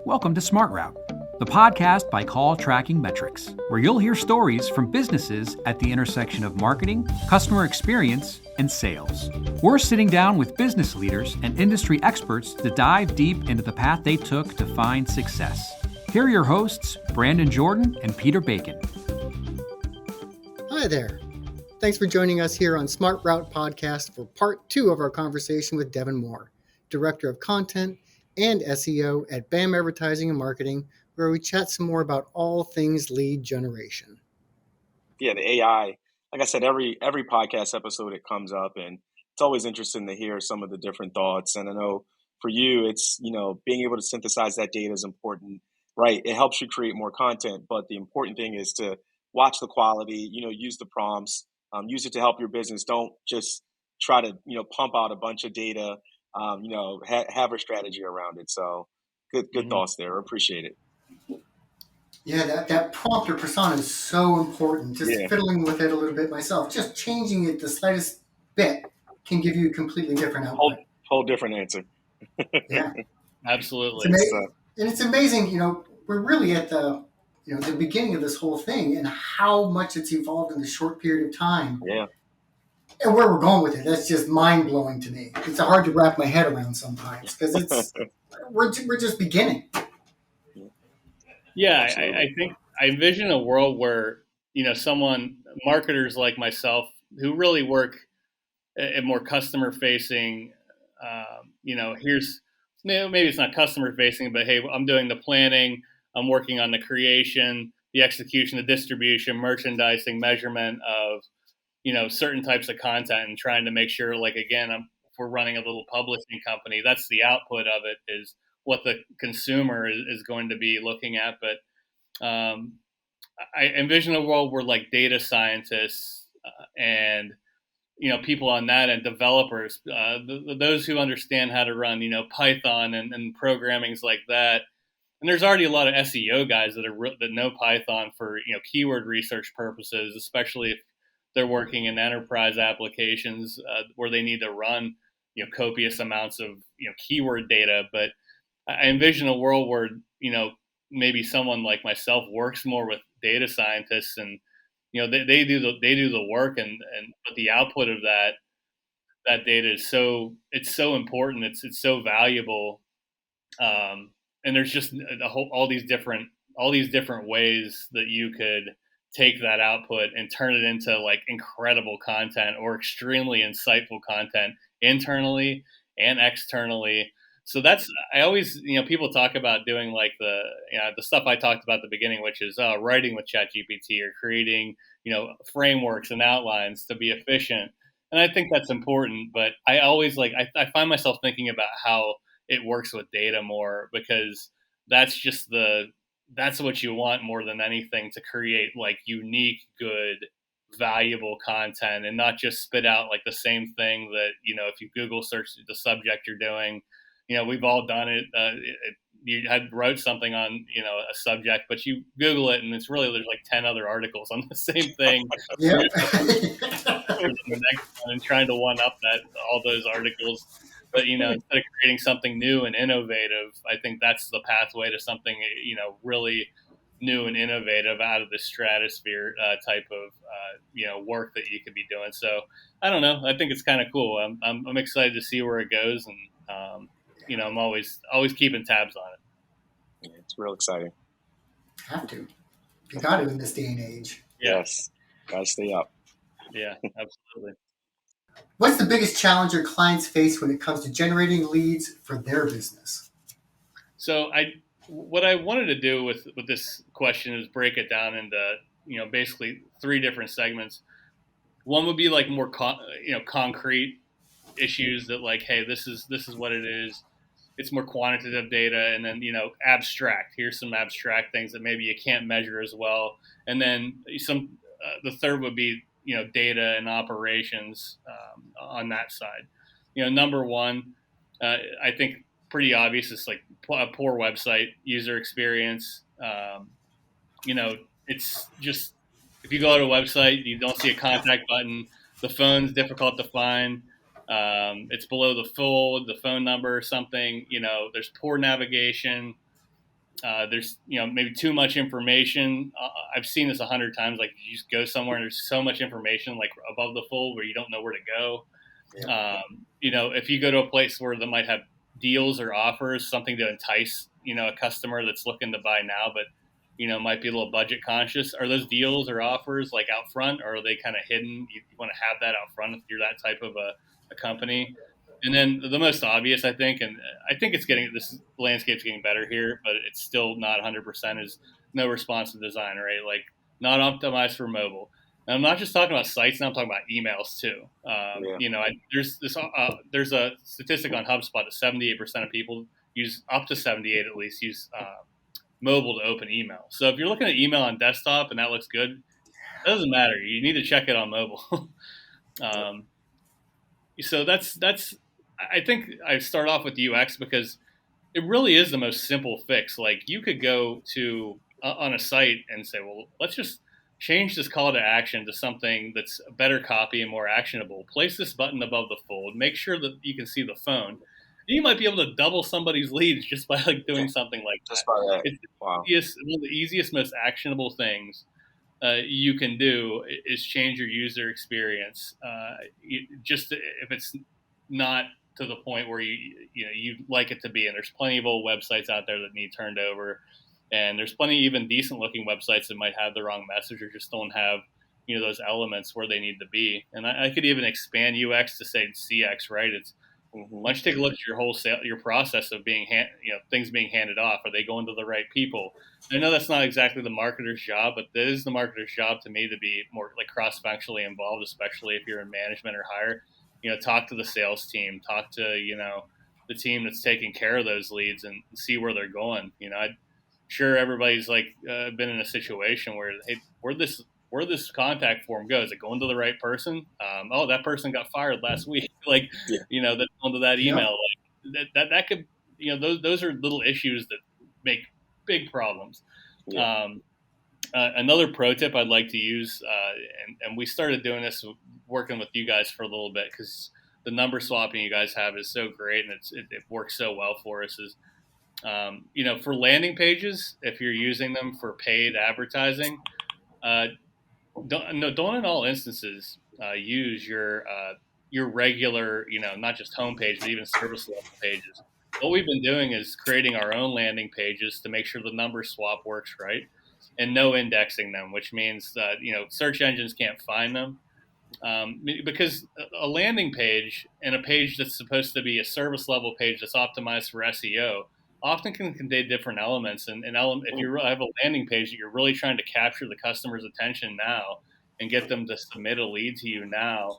Welcome to Smart Route, the podcast by CallTrackingMetrics, where you'll hear stories from businesses at the intersection of marketing, customer experience, and sales. We're sitting down with business leaders and industry experts to dive deep into the path they took to find success. Here are your hosts, Brandon Jordan and Peter Bacon. Hi there. Thanks for joining us here on Smart Route Podcast for part 2 of our conversation with Devon Moore, Director of Content and SEO at BAM Advertising and Marketing, where we chat some more about all things lead generation. Yeah, the AI, like I said, every podcast episode it comes up, and it's always interesting to hear some of the different thoughts. And I know for you, it's, being able to synthesize that data is important, right? It helps you create more content, but the important thing is to watch the quality, use the prompts, use it to help your business. Don't just try to, pump out a bunch of data, have a strategy around it. So good thoughts there. Appreciate it. Yeah, that prompter persona is so important. Just fiddling with it a little bit myself. Just changing it the slightest bit can give you a completely different output. Whole different answer. Yeah. Absolutely. It's amazing, we're really at the beginning of this whole thing and how much it's evolved in a short period of time. Yeah. And where we're going with it, that's just mind-blowing to me. It's hard to wrap my head around sometimes because we're just beginning. Yeah, I think I envision a world where, marketers like myself who really work at more customer-facing, here's, maybe it's not customer-facing, but hey, I'm doing the planning, I'm working on the creation, the execution, the distribution, merchandising, measurement of, certain types of content and trying to make sure, if we're running a little publishing company, that's the output of it is what the consumer is going to be looking at. But I envision a world where data scientists and, people on that and developers, those who understand how to run, Python and programmings like that. And there's already a lot of SEO guys that know Python for, keyword research purposes, especially if they're working in enterprise applications where they need to run, copious amounts of, keyword data. But I envision a world where, maybe someone like myself works more with data scientists and, they do the work but the output of that data is so important. It's so valuable. And there's just all these different ways that you could take that output and turn it into incredible content or extremely insightful content internally and externally. So I always, people talk about doing the stuff I talked about at the beginning, which is writing with ChatGPT or creating, frameworks and outlines to be efficient. And I think that's important, but I always I find myself thinking about how it works with data more, because that's what you want more than anything, to create unique, good, valuable content and not just spit out the same thing that, if you Google search the subject you're doing, we've all done it. You wrote something on, a subject, but you Google it and it's really, there's 10 other articles on the same thing. Yeah. The next one and trying to one up all those articles. But, instead of creating something new and innovative, I think that's the pathway to something, really new and innovative out of the stratosphere type of, work that you could be doing. So I don't know. I think it's kind of cool. I'm excited to see where it goes. And, I'm always keeping tabs on it. Yeah, it's real exciting. Have to. You got to in this day and age. Yes. Got to stay up. Yeah, absolutely. What's the biggest challenge your clients face when it comes to generating leads for their business? So what I wanted to do with this question is break it down into, basically 3 different segments. One would be more, concrete issues that hey, this is what it is. It's more quantitative data, and then, abstract. Here's some abstract things that maybe you can't measure as well. And then the third would be, data and operations on that side. Number one, I think pretty obvious is a poor website user experience. It's just, if you go to a website, you don't see a contact button, the phone's difficult to find, It's below the fold, the phone number or something. There's poor navigation. There's maybe too much information. I've seen this 100 times. Like you just go somewhere and there's so much information like above the fold where you don't know where to go. Yeah. If you go to a place where they might have deals or offers, something to entice a customer that's looking to buy now, but might be a little budget conscious. Are those deals or offers like out front, or are they kind of hidden? You want to have that out front if you're that type of a company. And then the most obvious, I think, and I think this landscape's getting better here, but it's still not 100%, is no responsive design, right? Like not optimized for mobile. And I'm not just talking about sites now, I'm talking about emails too. There's a statistic on HubSpot that 78% of people use, up to 78 at least, use mobile to open email. So if you're looking at email on desktop and that looks good, it doesn't matter. You need to check it on mobile. So that's I think I start off with UX because it really is the most simple fix. Like you could go to on a site and say, well, let's just change this call to action to something that's a better copy and more actionable. Place this button above the fold. Make sure that you can see the phone. And you might be able to double somebody's leads just by like doing something like that. Just by that. It's Wow. one of the easiest, most actionable things you can do is change your user experience. If it's not to the point where you'd like it to be, and there's plenty of old websites out there that need turned over, and there's plenty of even decent looking websites that might have the wrong message or just don't have those elements where they need to be. And I could even expand UX to say CX, right? It's why don't you take a look at your process of things being handed off. Are they going to the right people? I know that's not exactly the marketer's job, but it is the marketer's job to me to be more like cross-functionally involved, especially if you're in management or higher. Talk to the sales team, talk to the team that's taking care of those leads, and see where they're going. I'm sure everybody's like been in a situation where, hey, where this contact form goes, is it going to the right person? That person got fired last week. Like, that's going to that email. Yeah. Like that could, those are little issues that make big problems. Yeah. Another pro tip I'd like to use, and we started doing this working with you guys for a little bit because the number swapping you guys have is so great and it works so well for us. Is for landing pages, if you're using them for paid advertising, don't in all instances use your regular, not just homepage, but even service level pages. What we've been doing is creating our own landing pages to make sure the number swap works right, and no indexing them, which means that search engines can't find them, because a landing page and a page that's supposed to be a service level page that's optimized for SEO often can contain different elements. And if you have a landing page that you're really trying to capture the customer's attention now and get them to submit a lead to you now,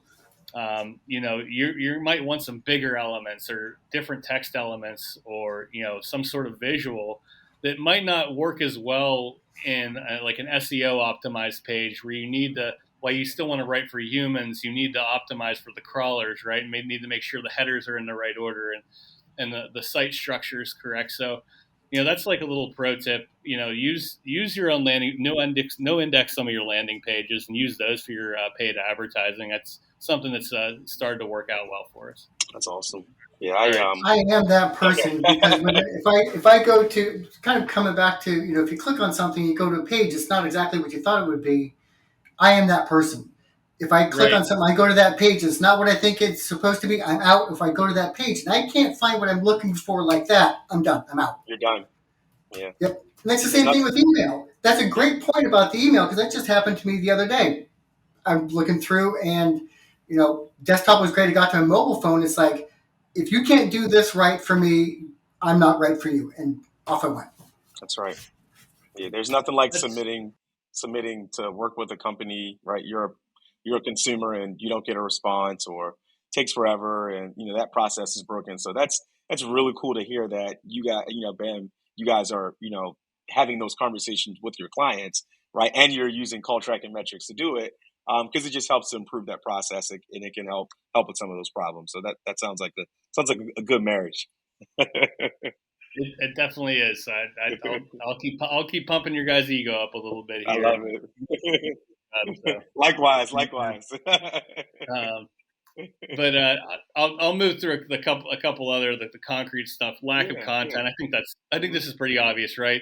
you might want some bigger elements or different text elements or some sort of visual that might not work as well in like an SEO optimized page where you need to, while you still want to write for humans, you need to optimize for the crawlers, right? And need to make sure the headers are in the right order and the site structure is correct. So, that's like a little pro tip. Use your own landing, no index some of your landing pages, and use those for your paid advertising. That's something that's started to work out well for us. That's awesome. Yeah, I am that person because if I go to kind of coming back to if you click on something, you go to a page, it's not exactly what you thought it would be. I am that person. If I click on something, I go to that page, it's not what I think it's supposed to be, I'm out. If I go to that page and I can't find what I'm looking for like that, I'm done. I'm out. You're done. Yeah. Yep. And that's the same thing with email. That's a great point about the email because that just happened to me the other day. I'm looking through and, desktop was great. I got to a mobile phone. It's like, if you can't do this right for me, I'm not right for you. And off I went. That's right. Yeah. There's nothing like submitting to work with a company, right? You're a consumer and you don't get a response or takes forever and that process is broken. So that's really cool to hear that you got BAM, you guys are having those conversations with your clients, right? And you're using CallTrackingMetrics to do it because it just helps to improve that process and it can help with some of those problems. So that sounds like a good marriage. It definitely is. I'll keep pumping your guys' ego up a little bit here. I love it. Likewise. But I'll move through a couple other the concrete stuff. Lack of Yeah, content. I think this is pretty obvious, right?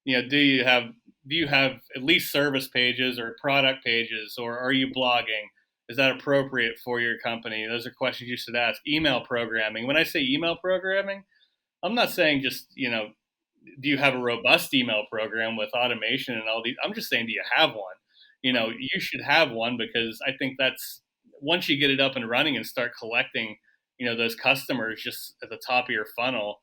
Do you have at least service pages or product pages, or are you blogging? Is that appropriate for your company? Those are questions you should ask. Email programming. When I say email programming, I'm not saying just, do you have a robust email program with automation and all these? I'm just saying, do you have one? You should have one, because I think that's, once you get it up and running and start collecting, those customers just at the top of your funnel,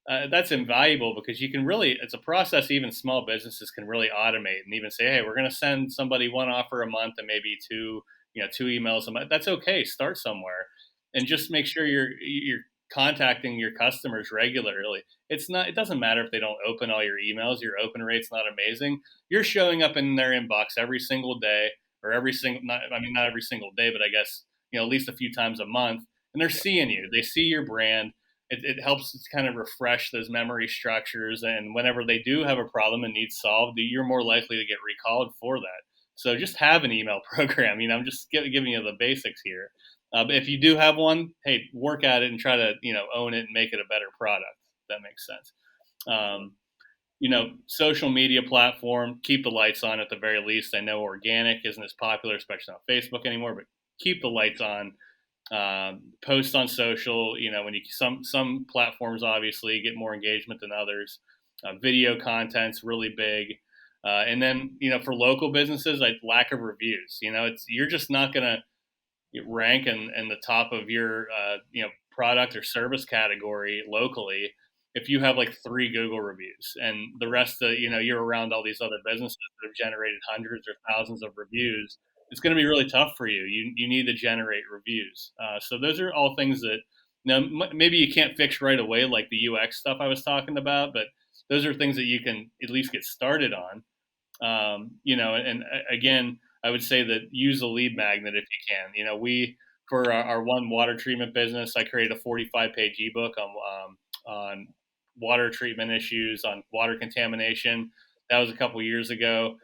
that's invaluable, because you can really, it's a process even small businesses can really automate and even say, hey, we're going to send somebody one offer a month and maybe two emails a month. That's okay. Start somewhere and just make sure you're contacting your customers regularly. It doesn't matter if they don't open all your emails, your open rate's not amazing. You're showing up in their inbox every single day, or not every single day, but I guess, at least a few times a month, and they're seeing you. They see your brand. It helps to kind of refresh those memory structures. And whenever they do have a problem and need solved, you're more likely to get recalled for that. So just have an email program. I'm just giving you the basics here. But if you do have one, hey, work at it and try to, own it and make it a better product. If that makes sense. Social media platform, keep the lights on at the very least. I know organic isn't as popular, especially on Facebook anymore, but keep the lights on. Post on social. When some platforms obviously get more engagement than others. Video content's really big. And then, for local businesses, like lack of reviews. You're just not going to rank in the top of your product or service category locally if you have like 3 Google reviews, and the rest of you're around all these other businesses that have generated hundreds or thousands of reviews. It's going to be really tough for you. You need to generate reviews. So those are all things that maybe you can't fix right away, like the UX stuff I was talking about, but those are things that you can at least get started on. And again, I would say that use a lead magnet if you can. For our one water treatment business, I created a 45-page ebook on water treatment issues, on water contamination. That was a couple years ago.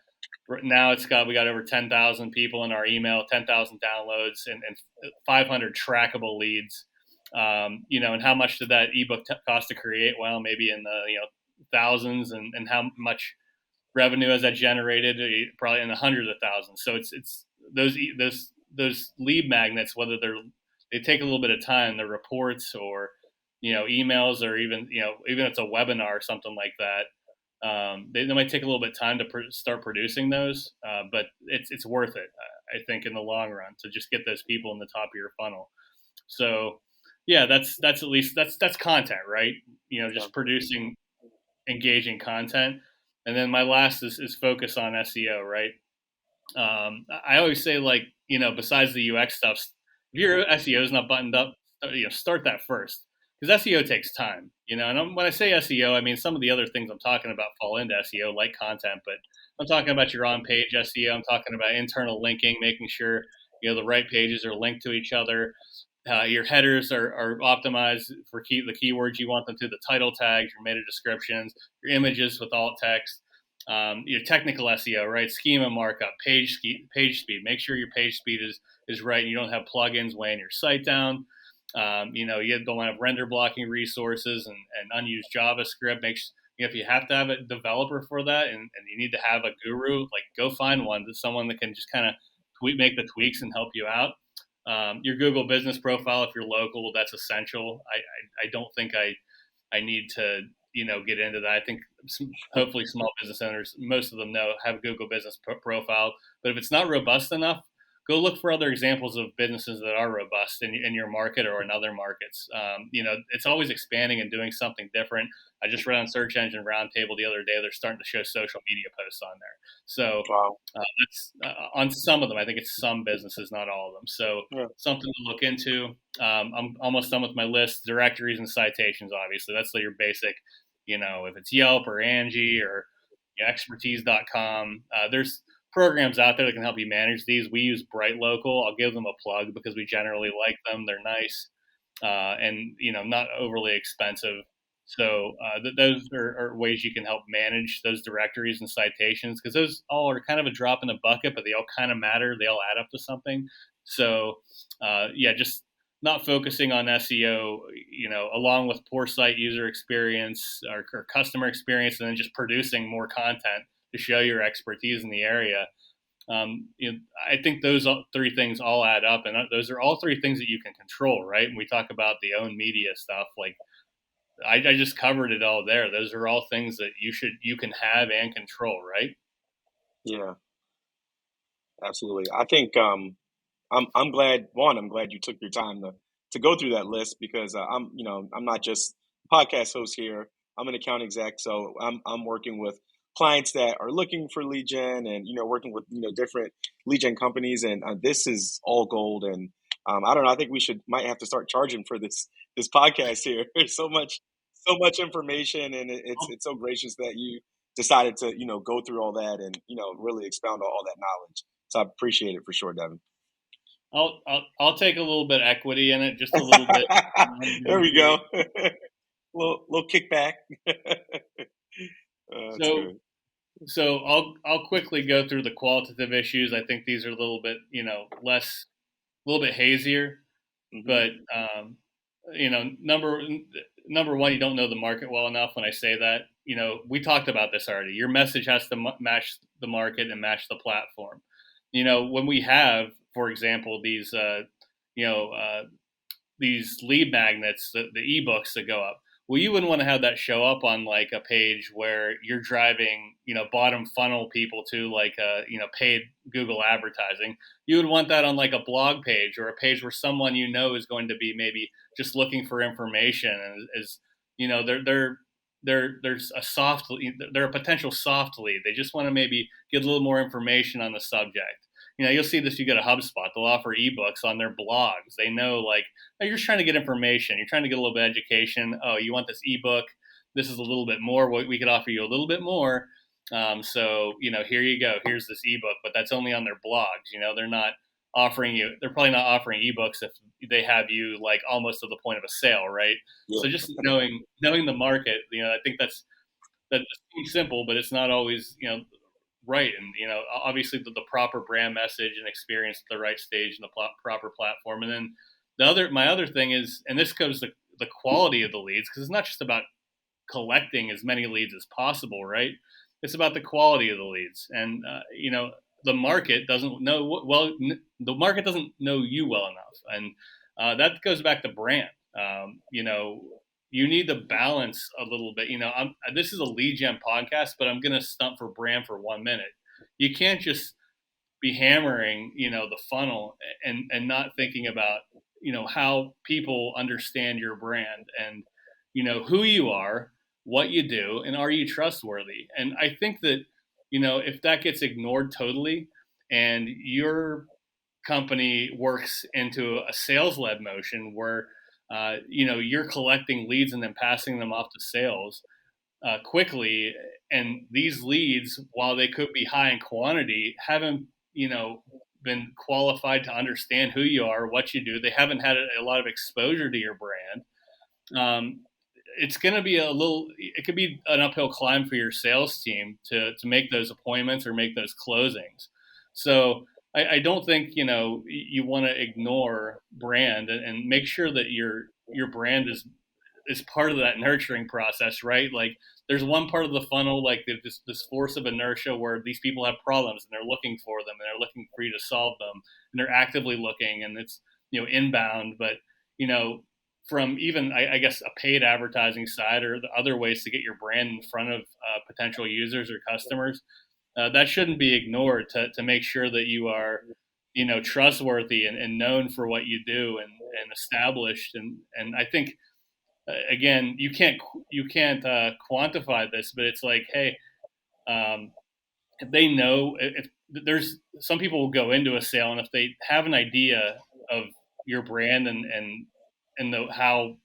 Now we got over 10,000 people in our email, 10,000 downloads, and 500 trackable leads. And how much did that ebook cost to create? Well, maybe in the thousands, and how much revenue has that generated? Probably in the hundreds of thousands. So it's those lead magnets, whether they take a little bit of time, the reports or emails, or even even if it's a webinar or something like that. They might take a little bit of time to start producing those, but it's worth it, I think, in the long run, to just get those people in the top of your funnel. So, yeah, that's at least that's content, right? Just producing engaging content. And then my last is focus on SEO, right? I always say, like, besides the UX stuff, if your SEO is not buttoned up, start that first. Because SEO takes time, and when I say SEO, I mean some of the other things I'm talking about fall into SEO, like content, but I'm talking about your on-page SEO. I'm talking about internal linking, making sure, the right pages are linked to each other. Your headers are optimized for the keywords you want them to, the title tags, your meta descriptions, your images with alt text, your technical SEO, right? Schema markup, page speed. Make sure your page speed is right and you don't have plugins weighing your site down. You don't want to have render blocking resources and unused JavaScript. If you have to have a developer for that and you need to have a guru, like, go find one, someone that can just kind of make the tweaks and help you out. Your Google business profile, if you're local, that's essential. I don't think I need to get into that. I think hopefully small business owners, most of them have a Google business profile, but if it's not robust enough, go look for other examples of businesses that are robust in your market or in other markets. It's always expanding and doing something different. I just read on Search Engine Roundtable the other day, they're starting to show social media posts on there. So Wow. that's on some of them. I think it's some businesses, not all of them. So something to look into. I'm almost done with my list. Directories and citations, obviously. That's your basic, if it's Yelp or Angie or expertise.com. There's programs out there that can help you manage these. We use Bright Local. I'll give them a plug because we generally like them. They're nice and not overly expensive. So those are ways you can help manage those directories and citations, because those all are kind of a drop in the bucket, but they all kind of matter. They all add up to something. So just not focusing on SEO, along with poor site user experience or customer experience, and then just producing more content to show your expertise in the area. I think those three things all add up, and those are all three things that you can control, right? And we talk about the own media stuff, like I just covered it all there. Those are all things that you can have and control, right? Yeah, absolutely. I think I'm glad. One, I'm glad you took your time to go through that list because I'm not just a podcast host here. I'm an account exec, so I'm working with clients that are looking for lead gen and working with different lead gen companies, and this is all gold. And I don't know. I think we might have to start charging for this podcast here. There's so much information, and it's so gracious that you decided to go through all that and really expound on all that knowledge. So I appreciate it for sure, Devin. I'll take a little bit of equity in it, just a little bit. There we go. little kickback. So I'll quickly go through the qualitative issues. I think these are a little bit less, a little bit hazier, Mm-hmm. but number one, you don't know the market well enough. When I say that, we talked about this already. Your message has to match the market and match the platform. When we have, for example, these lead magnets, the ebooks that go up. Well, you wouldn't want to have that show up on like a page where you're driving, bottom funnel people to like paid Google advertising. You would want that on like a blog page or a page where someone is going to be maybe just looking for information and is there's they're a potential soft lead. They just want to maybe get a little more information on the subject. You'll see this. You get a HubSpot. They'll offer ebooks on their blogs. They know, like, oh, you're just trying to get information. You're trying to get a little bit of education. Oh, you want this ebook? This is a little bit more. We could offer you a little bit more. So, here you go. Here's this ebook, but that's only on their blogs. They're not offering you. They're probably not offering ebooks if they have you like almost to the point of a sale, right? Yeah. So just knowing the market, I think that seems simple, but it's not always, right. And, obviously the proper brand message and experience at the right stage and the proper platform. And then my other thing is, and this goes to the quality of the leads, because it's not just about collecting as many leads as possible, right? It's about the quality of the leads. And, the market doesn't know, the market doesn't know you well enough. And that goes back to brand. You need to balance a little bit. This is a lead gen podcast, but I'm going to stump for brand for 1 minute. You can't just be hammering, the funnel and not thinking about, how people understand your brand and, who you are, what you do, and are you trustworthy? And I think that, if that gets ignored totally and your company works into a sales-led motion where you're collecting leads and then passing them off to sales quickly. And these leads, while they could be high in quantity, haven't, been qualified to understand who you are, what you do. They haven't had a lot of exposure to your brand. It's going to be it could be an uphill climb for your sales team to make those appointments or make those closings. So I don't think, you want to ignore brand and make sure that your brand is part of that nurturing process, right? Like there's one part of the funnel, like this force of inertia where these people have problems and they're looking for them and they're looking for you to solve them and they're actively looking and it's, inbound. But, from even, I guess, a paid advertising side or the other ways to get your brand in front of potential users or customers, that shouldn't be ignored to make sure that you are, trustworthy and known for what you do and established. And I think, again, you can't quantify this, but it's like, hey, if they know, if there's some people will go into a sale and if they have an idea of your brand and how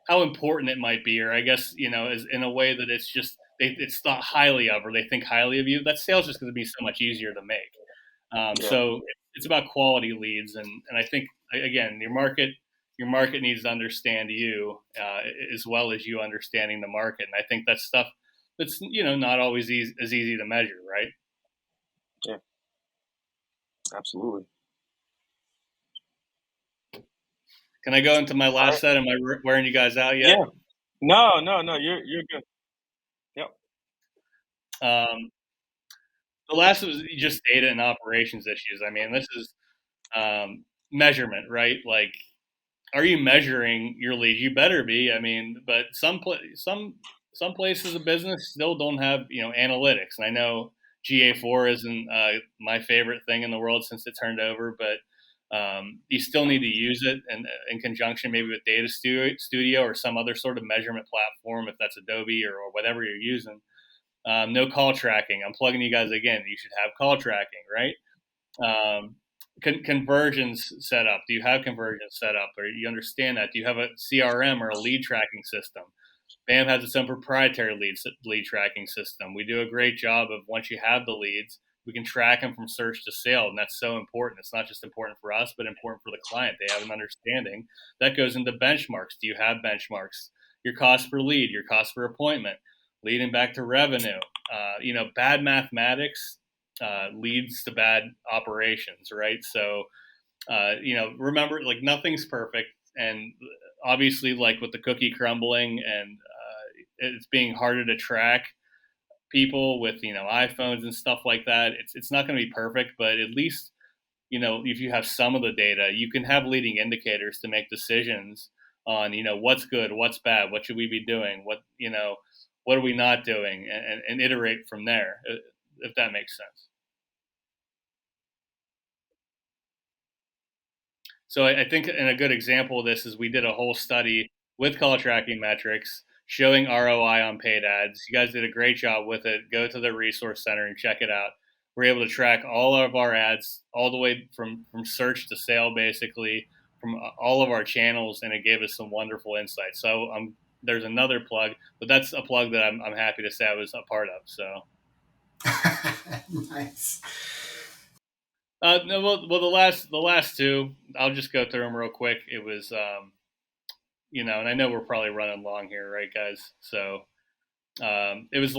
important it might be, or I guess, is in a way that it's just, it's thought highly of, or they think highly of you, that sales is going to be so much easier to make. So it's about quality leads. And I think, again, your market needs to understand you as well as you understanding the market. And I think that's stuff that's, not always as easy to measure, right? Yeah, absolutely. Can I go into my last set? Am I wearing you guys out yet? Yeah. No, you're good. Yep. The last was just data and operations issues. I mean, this is measurement, right? Like, are you measuring your leads? You better be. I mean, but some places of business still don't have analytics. And I know GA4 isn't my favorite thing in the world since it turned over, but you still need to use it in conjunction maybe with Data Studio or some other sort of measurement platform, if that's Adobe or whatever you're using. No call tracking. I'm plugging you guys again. You should have call tracking, right? Conversions set up. Do you have conversions set up, or you understand that? Do you have a CRM or a lead tracking system? BAM has its own proprietary lead tracking system. We do a great job of, once you have the leads, we can track them from search to sale, and that's so important. It's not just important for us, but important for the client. They have an understanding. That goes into benchmarks. Do you have benchmarks? Your cost per lead, your cost per appointment, leading back to revenue. Bad mathematics leads to bad operations, right? So, remember, like, nothing's perfect. And obviously, like with the cookie crumbling and it's being harder to track people with, iPhones and stuff like that, it's not going to be perfect, but at least, if you have some of the data, you can have leading indicators to make decisions on, what's good, what's bad, what should we be doing, what are we not doing, and iterate from there, if that makes sense. So I think a good example of this is we did a whole study with CallTrackingMetrics showing ROI on paid ads. You guys did a great job with it. Go to the resource center and check it out. We're able to track all of our ads all the way from search to sale, basically, from all of our channels, and it gave us some wonderful insights. So there's another plug, but that's a plug that I'm happy to say I was a part of. So Nice. No, well, the last two, I'll just go through them real quick. It was, and I know we're probably running long here, right, guys? So it was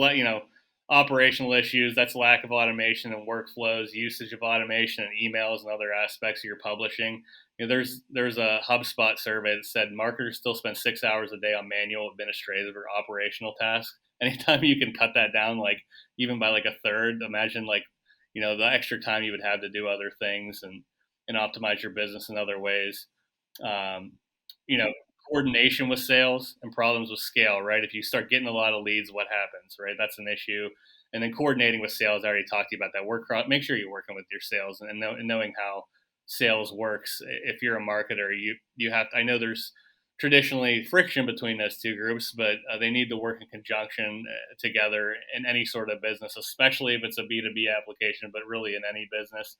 operational issues. That's lack of automation and workflows, usage of automation and emails and other aspects of your publishing. There's a HubSpot survey that said marketers still spend 6 hours a day on manual, administrative, or operational tasks. Anytime you can cut that down, like even by like a third, imagine the extra time you would have to do other things and optimize your business in other ways. Coordination with sales and problems with scale, right? If you start getting a lot of leads, what happens, right? That's an issue. And then coordinating with sales, I already talked to you about that. Make sure you're working with your sales and knowing how sales works. If you're a marketer, you have to, I know there's traditionally friction between those two groups, but they need to work in conjunction together in any sort of business, especially if it's a B2B application, but really in any business.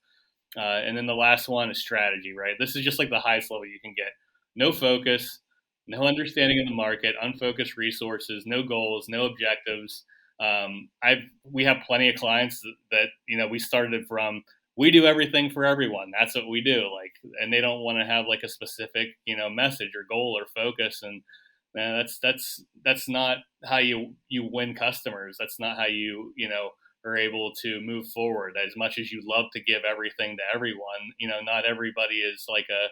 And then the last one is strategy, right? This is just like the highest level you can get. No focus, no understanding of the market, unfocused resources, no goals, no objectives. We have plenty of clients that we started from, we do everything for everyone. That's what we do. And they don't want to have like a specific, message or goal or focus. And man, that's not how you win customers. That's not how you are able to move forward. As much as you love to give everything to everyone, not everybody is like a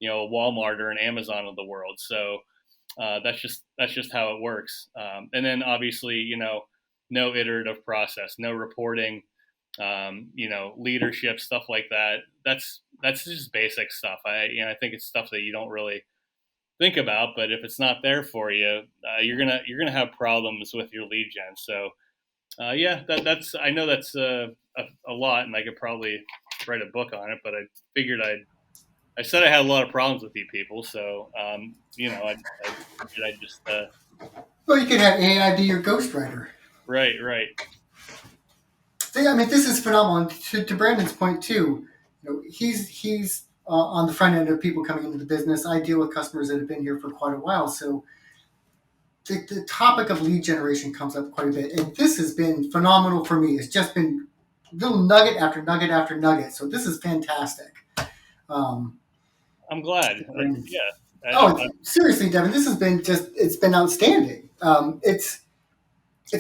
Walmart or an Amazon of the world. So that's just how it works. And then obviously, no iterative process, no reporting, leadership, stuff like that. That's just basic stuff. I think it's stuff that you don't really think about, but if it's not there for you, you're gonna have problems with your lead gen. So that's I know that's a lot, and I could probably write a book on it, but I figured I said I had a lot of problems with you people, so I just Well, you could have AI be your ghostwriter. Right. So, this is phenomenal. To Brandon's point too, he's on the front end of people coming into the business. I deal with customers that have been here for quite a while, so the topic of lead generation comes up quite a bit, and this has been phenomenal for me. It's just been little nugget after nugget after nugget. So this is fantastic. I'm glad. Yeah. Seriously, Devon, this has been it's been outstanding. It's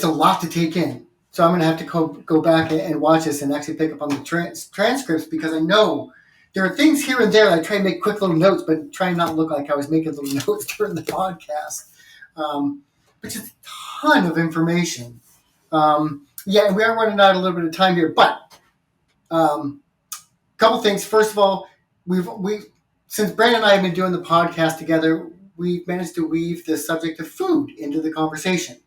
a lot to take in. So I'm going to have to go back and watch this and actually pick up on the transcripts, because I know there are things here and there. I try to make quick little notes, but try not to look like I was making little notes during the podcast. But just a ton of information. Yeah, we are running out a little bit of time here, but couple things. First of all, we since Brandon and I have been doing the podcast together, we've managed to weave the subject of food into the conversation.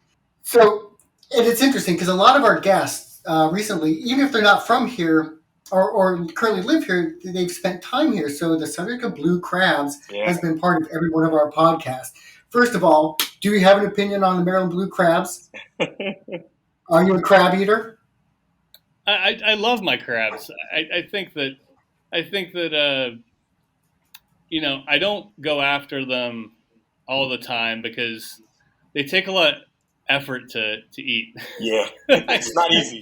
So, and it's interesting because a lot of our guests recently, even if they're not from here or currently live here, they've spent time here. So the subject of blue crabs has been part of every one of our podcasts. First of all, do you have an opinion on the Maryland blue crabs? Are you a crab eater? I love my crabs. I think that you know, I don't go after them all the time because they take a lot of effort to eat. Yeah, it's not easy.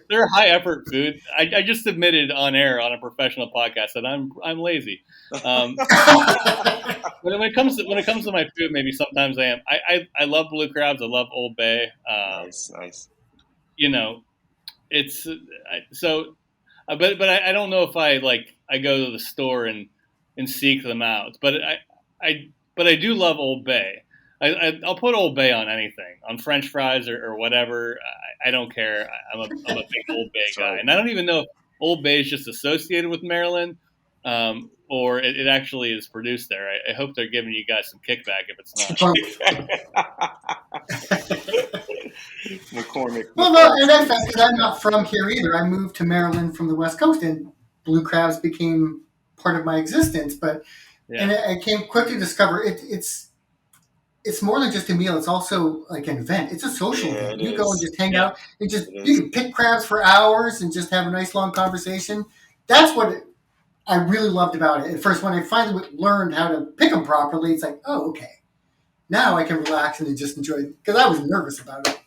They're high effort food. I just admitted on air on a professional podcast that I'm lazy. When it comes to my food, maybe sometimes I am. I love blue crabs. I love Old Bay. Nice. You know, it's so. But I don't know if I go to the store and seek them out. But I do love Old Bay. I'll put Old Bay on anything, on French fries or whatever. I don't care. I'm a big Old Bay guy, and I don't even know if Old Bay is just associated with Maryland, or it actually is produced there. I hope they're giving you guys some kickback if it's not. McCormick. Well, no, and that's because I'm not from here either. I moved to Maryland from the West Coast, and blue crabs became part of my existence. But and I came quickly to discover it's more than just a meal. It's also like an event. It's a social event. You go and just hang out and you can pick crabs for hours and just have a nice long conversation. That's what I really loved about it. At first, when I finally learned how to pick them properly, it's like, oh, okay. Now I can relax and just enjoy it because I was nervous about it.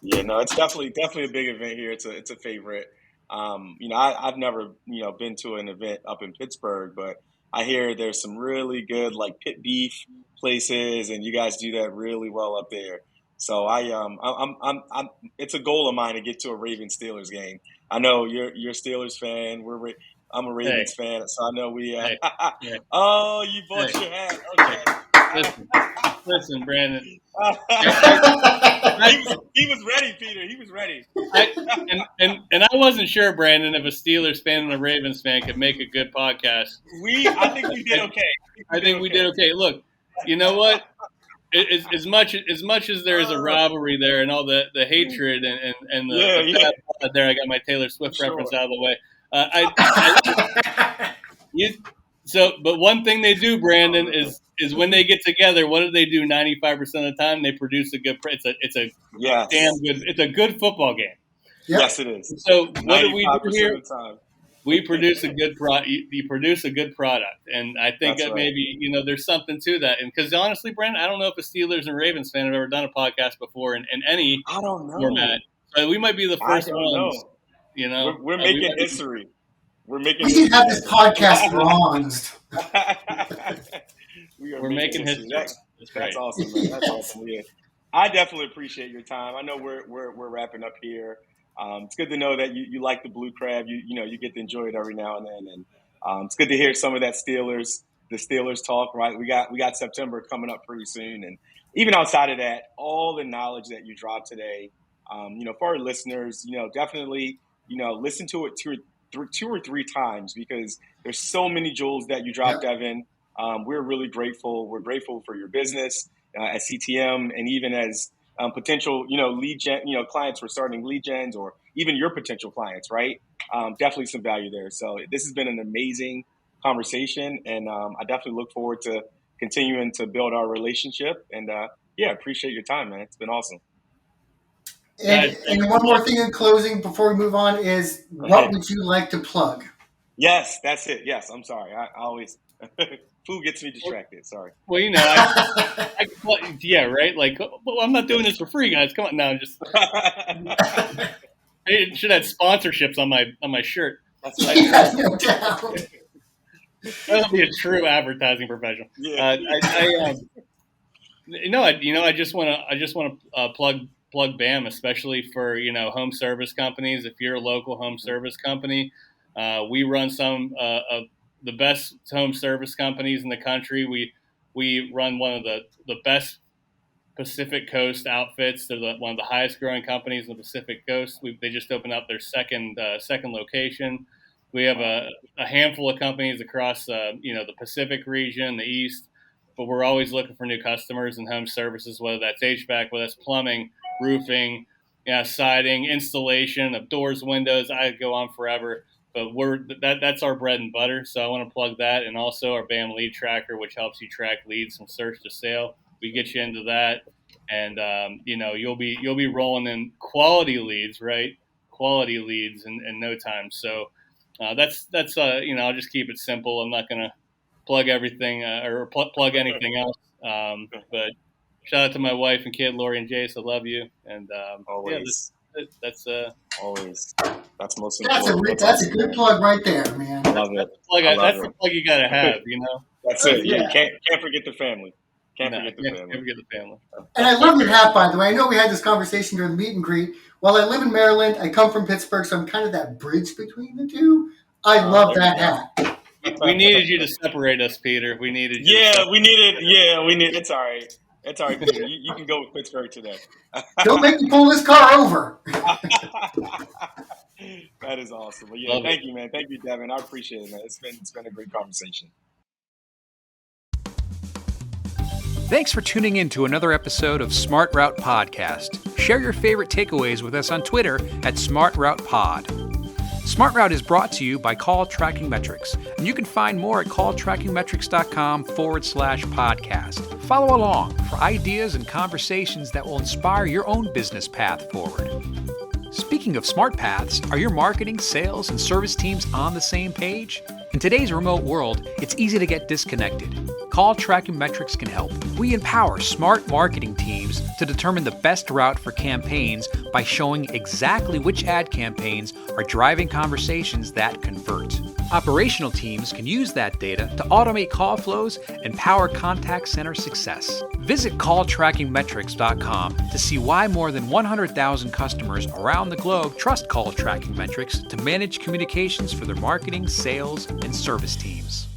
Yeah, no, it's definitely a big event here. It's a favorite. I've never been to an event up in Pittsburgh, but I hear there's some really good like pit beef places, and you guys do that really well up there. So I'm it's a goal of mine to get to a Ravens Steelers game. I know you're a Steelers fan. I'm a Ravens fan, so I know we. Oh, you bought your hat. Okay. Listen, Brandon. He was ready, Peter. He was ready. And I wasn't sure, Brandon, if a Steelers fan and a Ravens fan could make a good podcast. I think we did okay. I think we did okay. Look, you know what? As much as there is a rivalry there and all the hatred and the there, I got my Taylor Swift reference out of the way. But one thing they do, Brandon, is when they get together, what do they do 95% of the time? They produce a good. It's a damn good. It's a good football game. Yep. Yes, it is. So what do we do here? We produce a good You produce a good product, and I think that maybe there's something to that. And because honestly, Brandon, I don't know if a Steelers and Ravens fan have ever done a podcast before in any format. So we might be the first ones. We're making history. We should have this podcast bronzed. We're making history. That's awesome, man. That's awesome. Yeah. I definitely appreciate your time. I know we're wrapping up here. It's good to know that you like the blue crab. You get to enjoy it every now and then, and it's good to hear some of that the Steelers talk. Right, we got September coming up pretty soon, and even outside of that, all the knowledge that you dropped today, for our listeners, definitely, listen to it two or three times because there's so many jewels that you dropped, Devon. We're really grateful. We're grateful for your business at CTM, and even as potential, lead gen, clients for starting lead gens, or even your potential clients, right? Definitely some value there. So this has been an amazing conversation, and I definitely look forward to continuing to build our relationship. And appreciate your time, man. It's been awesome. And one more thing in closing before we move on is, what would you like to plug? Yes, that's it. Yes, I'm sorry. I always food gets me distracted. Sorry. Well, right. Like, well, I'm not doing this for free, guys. Come on, now, just. I should have sponsorships on my shirt. That's right. No doubt. That'll be a true advertising professional. Yeah. I just want to plug BAM, especially for home service companies. If you're a local home service company, We run some of the best home service companies in the country. We run one of the best Pacific Coast outfits. They're one of the highest growing companies in the Pacific Coast. They just opened up their second location. We have a handful of companies across the Pacific region, the East, but we're always looking for new customers in home services, whether that's HVAC, whether that's plumbing, roofing, siding, installation of doors, windows. I could go on forever, but that's our bread and butter. So I want to plug that, and also our BAM lead tracker, which helps you track leads from search to sale. We get you into that, and you'll be rolling in quality leads, right? Quality leads in no time. So that's I'll just keep it simple. I'm not gonna plug everything or plug anything else. But shout out to my wife and kid, Lori and Jace. I love you, and always. That's always. That's most important. That's a good plug right there, man. Love it. That's the plug you gotta have. That's it. Yeah, can't forget the family. Can't forget the family. And I love your hat, by the way. I know we had this conversation during the meet and greet. While I live in Maryland, I come from Pittsburgh, so I'm kind of that bridge between the two. I love that hat. We needed you to separate us, Peter. We needed you. We needed. It's all right. It's all right, Peter. You can go with Pittsburgh today. Don't make me pull this car over. That is awesome. Well, thank you, man. Thank you, Devon. I appreciate it, man. It's been a great conversation. Thanks for tuning in to another episode of Smart Route Podcast. Share your favorite takeaways with us on Twitter at Smart Route Pod. Smart Route is brought to you by CallTrackingMetrics, and you can find more at calltrackingmetrics.com/podcast. Follow along for ideas and conversations that will inspire your own business path forward. Speaking of smart paths, are your marketing, sales, and service teams on the same page? In today's remote world, it's easy to get disconnected. CallTrackingMetrics can help. We empower smart marketing teams to determine the best route for campaigns by showing exactly which ad campaigns are driving conversations that convert. Operational teams can use that data to automate call flows and power contact center success. Visit CallTrackingMetrics.com to see why more than 100,000 customers around the globe trust CallTrackingMetrics to manage communications for their marketing, sales, and service teams.